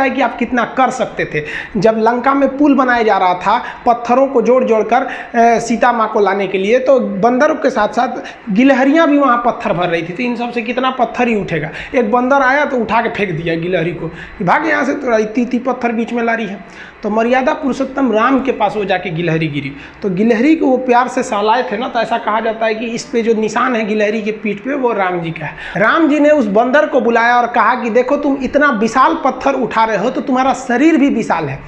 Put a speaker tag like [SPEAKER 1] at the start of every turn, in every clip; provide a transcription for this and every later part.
[SPEAKER 1] सकता है कि आप कितना कर सकते थे। जब लंका में पुल बनाया जा रहा था पत्थरों को जोड़ जोड़ कर सीता माँ को लाने के लिए, तो बंदरों के साथ साथ गिलहरियाँ भी वहाँ पत्थर भर रही थी। तो इन सब से कितना पत्थर ही उठेगा। एक बंदर आया तो उठा के फेंक दिया गिलहरी को, भाग यहाँ से, तो इतनी पत्थर बीच में ला रही है। तो मर्यादा पुरुषोत्तम राम के पास वो जाके गिलहरी गिरी, तो गिलहरी को वो प्यार से सहलाए थे ना, तो ऐसा कहा जाता है कि इस पे जो निशान है गिलहरी के पीठ पे वो राम जी का है। राम जी ने उस बंदर को बुलाया और कहा कि देखो तुम इतना विशाल पत्थर उठा रहे हो तो तुम्हारा शरीर भी विशाल है,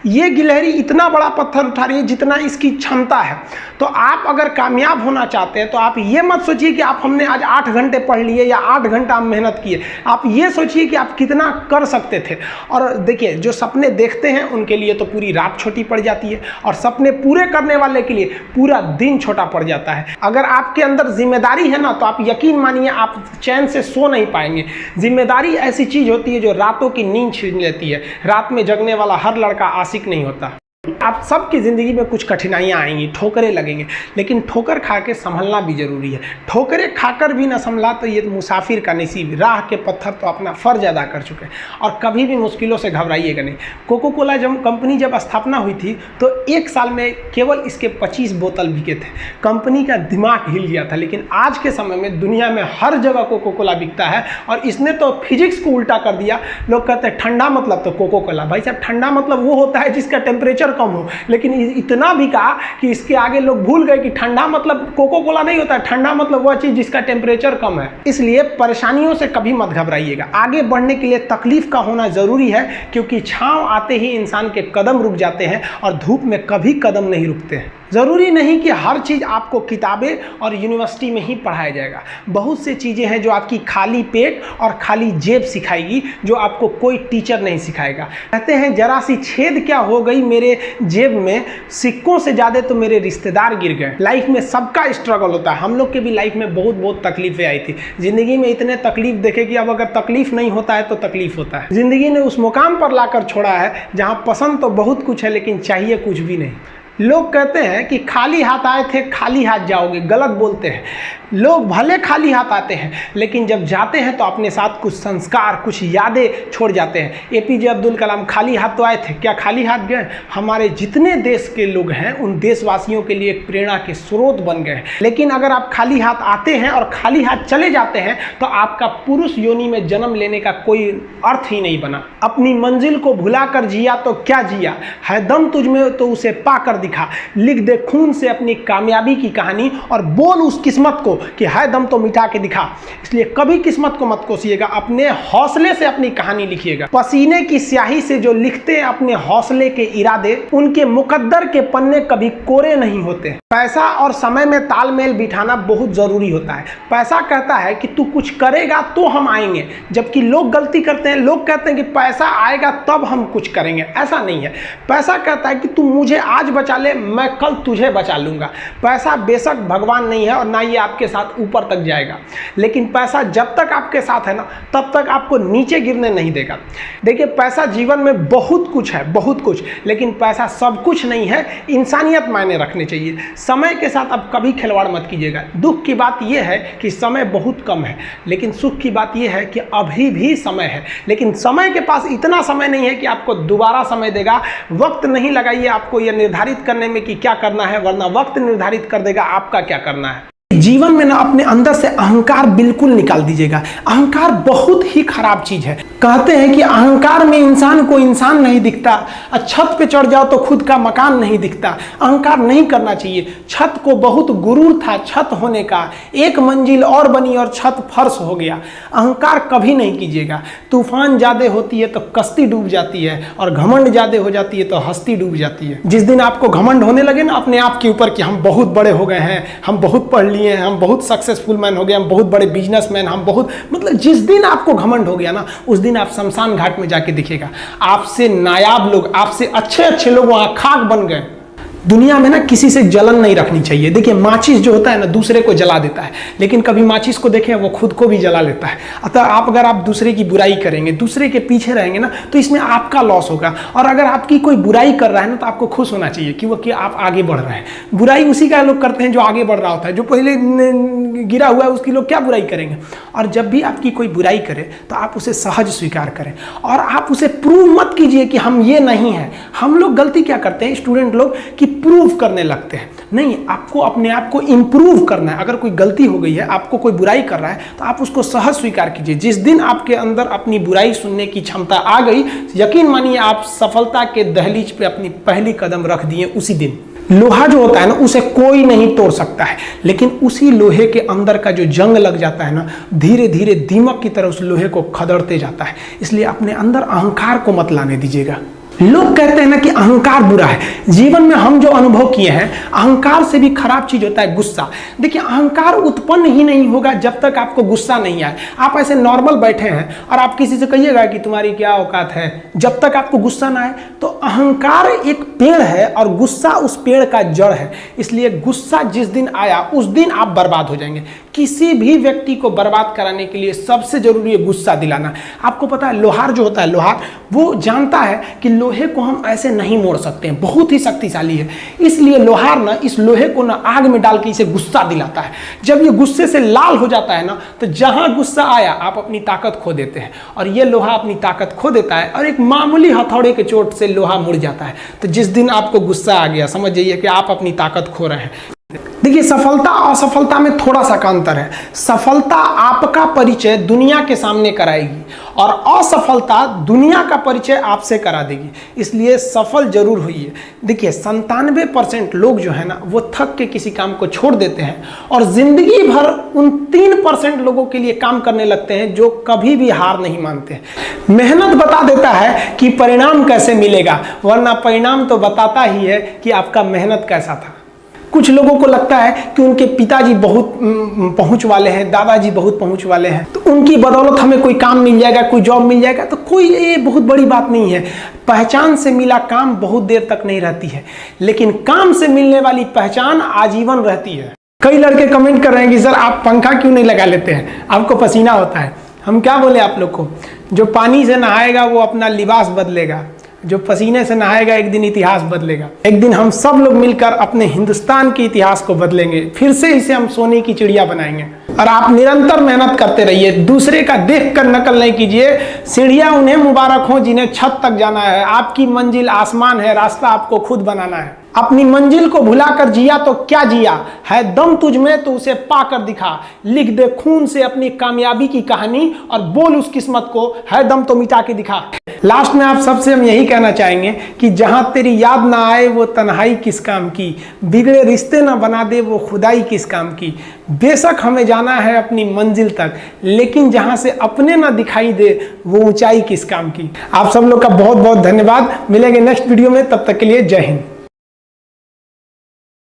[SPEAKER 1] ये गिलहरी इतना बड़ा पत्थर उठा रही है जितना इसकी क्षमता है। तो आप अगर कामयाब होना चाहते हैं तो आप ये मत सोचिए कि आप हमने आज 8 घंटे पढ़ लिए या 8 घंटा मेहनत किए, आप ये सोचिए कि आप कितना कर सकते थे। और देखिए जो सपने देखते हैं उनके लिए तो पूरी रात छोटी पड़ जाती है, और सपने पूरे करने वाले के लिए पूरा दिन छोटा पड़ जाता है। अगर आपके अंदर जिम्मेदारी है ना, तो आप यकीन मानिए आप चैन से सो नहीं पाएंगे। जिम्मेदारी ऐसी चीज होती है जो रातों की नींद छीन लेती है। रात में जगने वाला हर लड़का आशिक नहीं होता। आप सबकी ज़िंदगी में कुछ कठिनाइयाँ आएंगी, ठोकरें लगेंगे, लेकिन ठोकर खा के संभलना भी जरूरी है। ठोकरें खाकर भी ना संभला तो ये मुसाफिर का नसीब। राह के पत्थर तो अपना फ़र्ज अदा कर चुके हैं, और कभी भी मुश्किलों से घबराइएगा नहीं। कोको कोला कंपनी जब स्थापना हुई थी तो 1 साल में केवल इसके 25 बोतल बिके थे। कंपनी का दिमाग हिल गया था। लेकिन आज के समय में दुनिया में हर जगह कोको कोला बिकता है, और इसने तो फिजिक्स को उल्टा कर दिया। लोग कहते हैं ठंडा मतलब तो कोको कोला। भाई साहब, ठंडा मतलब वो होता है जिसका टेम्परेचर कम हो, लेकिन इतना भी कहा कि इसके आगे लोग भूल गए कि ठंडा मतलब कोको कोला नहीं होता है। ठंडा मतलब वह चीज जिसका टेम्परेचर कम है। इसलिए परेशानियों से कभी मत घबराइएगा। आगे बढ़ने के लिए तकलीफ का होना जरूरी है, क्योंकि छांव आते ही इंसान के कदम रुक जाते हैं और धूप में कभी कदम नहीं रुकते हैं। ज़रूरी नहीं कि हर चीज़ आपको किताबें और यूनिवर्सिटी में ही पढ़ाया जाएगा। बहुत से चीज़ें हैं जो आपकी खाली पेट और खाली जेब सिखाएगी, जो आपको कोई टीचर नहीं सिखाएगा। कहते हैं जरा सी छेद क्या हो गई मेरे जेब में, सिक्कों से ज़्यादा तो मेरे रिश्तेदार गिर गए। लाइफ में सबका स्ट्रगल होता है। हम लोग के भी लाइफ में बहुत तकलीफें आई थी। ज़िंदगी में इतने तकलीफ देखे कि अब अगर तकलीफ नहीं होता है तो तकलीफ होता है। ज़िंदगी ने उस मुकाम पर लाकर छोड़ा है जहाँ पसंद तो बहुत कुछ है लेकिन चाहिए कुछ भी नहीं। लोग कहते हैं कि खाली हाथ आए थे खाली हाथ जाओगे, गलत बोलते हैं। लोग भले खाली हाथ आते हैं, लेकिन जब जाते हैं तो अपने साथ कुछ संस्कार, कुछ यादें छोड़ जाते हैं। एपीजे अब्दुल कलाम खाली हाथ तो आए थे, क्या खाली हाथ गए? हमारे जितने देश के लोग हैं उन देशवासियों के लिए एक प्रेरणा के स्रोत बन गए हैं। लेकिन अगर आप खाली हाथ आते हैं और खाली हाथ चले जाते हैं तो आपका पुरुष योनि में जन्म लेने का कोई अर्थ ही नहीं बना। अपनी मंजिल को भुला कर जिया तो क्या जिया, है दम तुझ में तो उसे पाकर दिखा। लिख दे खून से अपनी कामयाबी की कहानी और बोल उस किस्मत को कि है दम तो मिटा के दिखा। इसलिए कभी किस्मत को मत कोसिएगा, अपने हौसले से अपनी कहानी लिखिएगा। पसीने की स्याही से जो लिखते हैं अपने हौसले के इरादे, उनके मुकद्दर के पन्ने कभी कोरे नहीं होते। पैसा और समय में तालमेल बिठाना बहुत जरूरी होता है। पैसा कहता है कि तू कुछ करेगा तो हम आएंगे, जबकि लोग गलती करते हैं। लोग कहते हैं कि पैसा आएगा तब हम कुछ करेंगे। ऐसा नहीं है। पैसा कहता है कि तू मुझे आज बचा ले, मैं कल तुझे बचा लूंगा। पैसा बेशक भगवान नहीं है और ना ये आपके साथ ऊपर तक जाएगा, लेकिन पैसा जब तक आपके साथ है ना, तब तक आपको नीचे गिरने नहीं देगा। देखिए, पैसा जीवन में बहुत कुछ है, बहुत कुछ, लेकिन पैसा सब कुछ नहीं है। इंसानियत मायने रखने चाहिए। समय के साथ आप कभी खिलवाड़ मत कीजिएगा। दुख की बात यह है कि समय बहुत कम है, लेकिन सुख की बात यह है कि अभी भी समय है। लेकिन समय के पास इतना समय नहीं है कि आपको दोबारा समय देगा। वक्त नहीं लगाइए आपको यह निर्धारित करने में कि क्या करना है, वरना वक्त निर्धारित कर देगा आपका क्या करना है। जीवन में ना अपने अंदर से अहंकार बिल्कुल निकाल दीजिएगा। अहंकार बहुत ही खराब चीज है। कहते हैं कि अहंकार में इंसान को इंसान नहीं दिखता, छत पे चढ़ जाओ तो खुद का मकान नहीं दिखता। अहंकार नहीं करना चाहिए। छत को बहुत गुरूर था छत होने का, एक मंजिल और बनी और छत फर्श हो गया। अहंकार कभी नहीं कीजिएगा। तूफान ज्यादा होती है तो कश्ती डूब जाती है, और घमंड ज्यादा हो जाती है तो हस्ती डूब जाती है। जिस दिन आपको घमंड होने लगे ना अपने आप के ऊपर कि हम बहुत बड़े हो गए हैं, हम बहुत पढ़ लिए, हम बहुत सक्सेसफुल मैन हो गए, हम बहुत बड़े बिजनेसमैन, हम बहुत, मतलब जिस दिन आपको घमंड हो गया ना, उस दिन आप शमशान घाट में जाके दिखेगा आपसे नायाब लोग, आपसे अच्छे अच्छे लोग वहां खाक बन गए। दुनिया में ना किसी से जलन नहीं रखनी चाहिए। देखिए माचिस जो होता है ना दूसरे को जला देता है, लेकिन कभी माचिस को देखें वो खुद को भी जला लेता है। अतः अगर आप दूसरे की बुराई करेंगे, दूसरे के पीछे रहेंगे ना, तो इसमें आपका लॉस होगा। और अगर आपकी कोई बुराई कर रहा है ना, तो आपको खुश होना चाहिए कि आप आगे बढ़ रहे हैं। बुराई उसी का लोग करते हैं जो आगे बढ़ रहा होता है, जो पहले गिरा हुआ है उसकी लोग क्या बुराई करेंगे। और जब भी आपकी कोई बुराई करे तो आप उसे सहज स्वीकार करें, और आप उसे प्रूव मत कीजिए कि हम ये नहीं हैं। हम लोग गलती क्या करते हैं स्टूडेंट लोग, कि प्रूव करने लगते हैं। नहीं, आपको अपने आप को इंप्रूव करना है। अगर कोई गलती हो गई है, आपको कोई बुराई कर रहा है, तो आप उसको सहज स्वीकार कीजिए। जिस दिन आपके अंदर अपनी बुराई सुनने की क्षमता आ गई, यकीन मानिए आप सफलता के दहलीज पे अपनी पहली कदम रख दिए उसी दिन। लोहा जो होता है ना, उसे कोई नहीं तोड़ सकता है, लेकिन उसी लोहे के अंदर का जो जंग लग जाता है ना, धीरे धीरे दीमक की तरह उस लोहे को खदड़ते जाता है। इसलिए अपने अंदर अहंकार को मत लाने दीजिएगा। लोग कहते हैं ना कि अहंकार बुरा है। जीवन में हम जो अनुभव किए हैं, अहंकार से भी खराब चीज होता है गुस्सा। देखिए अहंकार उत्पन्न ही नहीं होगा जब तक आपको गुस्सा नहीं आए। आप ऐसे नॉर्मल बैठे हैं और आप किसी से कहिएगा कि तुम्हारी क्या औकात है, जब तक आपको गुस्सा ना आए। तो अहंकार एक पेड़ है और गुस्सा उस पेड़ का जड़ है। इसलिए गुस्सा जिस दिन आया उस दिन आप बर्बाद हो जाएंगे। किसी भी व्यक्ति को बर्बाद कराने के लिए सबसे जरूरी है गुस्सा दिलाना। आपको पता है लोहार जो होता है, लोहार वो जानता है कि लोहे को हम ऐसे नहीं मोड़ सकते हैं, बहुत ही शक्तिशाली है। इसलिए लोहार ना इस लोहे को ना आग में डाल के इसे गुस्सा दिलाता है। जब ये गुस्से से लाल हो जाता है ना, तो जहां गुस्सा आया आप अपनी ताकत खो देते हैं, और ये लोहा अपनी ताकत खो देता है और एक मामूली हथौड़े के चोट से लोहा मुड़ जाता है। तो जिस दिन आपको गुस्सा आ गया, समझ जाइए कि आप अपनी ताकत खो रहे हैं। देखिए सफलता असफलता में थोड़ा सा का अंतर है। सफलता आपका परिचय दुनिया के सामने कराएगी और असफलता दुनिया का परिचय आपसे करा देगी। इसलिए सफल जरूर होइए। देखिए 97% लोग जो है ना, वो थक के किसी काम को छोड़ देते हैं और जिंदगी भर उन 3% लोगों के लिए काम करने लगते हैं जो कभी भी हार नहीं मानते। मेहनत बता देता है कि परिणाम कैसे मिलेगा, वरना परिणाम तो बताता ही है कि आपका मेहनत कैसा था। कुछ लोगों को लगता है कि उनके पिताजी बहुत पहुंच वाले हैं, दादाजी बहुत पहुंच वाले हैं, तो उनकी बदौलत हमें कोई काम मिल जाएगा, कोई जॉब मिल जाएगा। तो कोई ये बहुत बड़ी बात नहीं है। पहचान से मिला काम बहुत देर तक नहीं रहती है, लेकिन काम से मिलने वाली पहचान आजीवन रहती है। कई लड़के कमेंट कर रहे हैं कि सर आप पंखा क्यों नहीं लगा लेते हैं, आपको पसीना होता है। हम क्या बोले आप लोग को, जो पानी से नहाएगा वो अपना लिबास बदलेगा, जो पसीने से नहाएगा एक दिन इतिहास बदलेगा। एक दिन हम सब लोग मिलकर अपने हिंदुस्तान के इतिहास को बदलेंगे, फिर से इसे हम सोने की चिड़िया बनाएंगे। और आप निरंतर मेहनत करते रहिए, दूसरे का देखकर नकल नहीं कीजिए। सीढ़ियां उन्हें मुबारक हो जिन्हें छत तक जाना है। आपकी मंजिल आसमान है, रास्ता आपको खुद बनाना है। अपनी मंजिल को भुलाकर जिया तो क्या जिया, है दम तुझ में तो उसे पाकर दिखा। लिख दे खून से अपनी कामयाबी की कहानी और बोल उस किस्मत को, है दम तो मिटा के दिखा। लास्ट में आप सबसे हम यही कहना चाहेंगे कि जहां तेरी याद ना आए वो तन्हाई किस काम की, बिगड़े रिश्ते ना बना दे वो खुदाई किस काम की। बेशक हमें जाना है अपनी मंजिल तक, लेकिन जहां से अपने ना दिखाई दे वो ऊंचाई किस काम की। आप सब लोग का बहुत बहुत धन्यवाद। मिलेंगे नेक्स्ट वीडियो में, तब तक के लिए जय हिंद।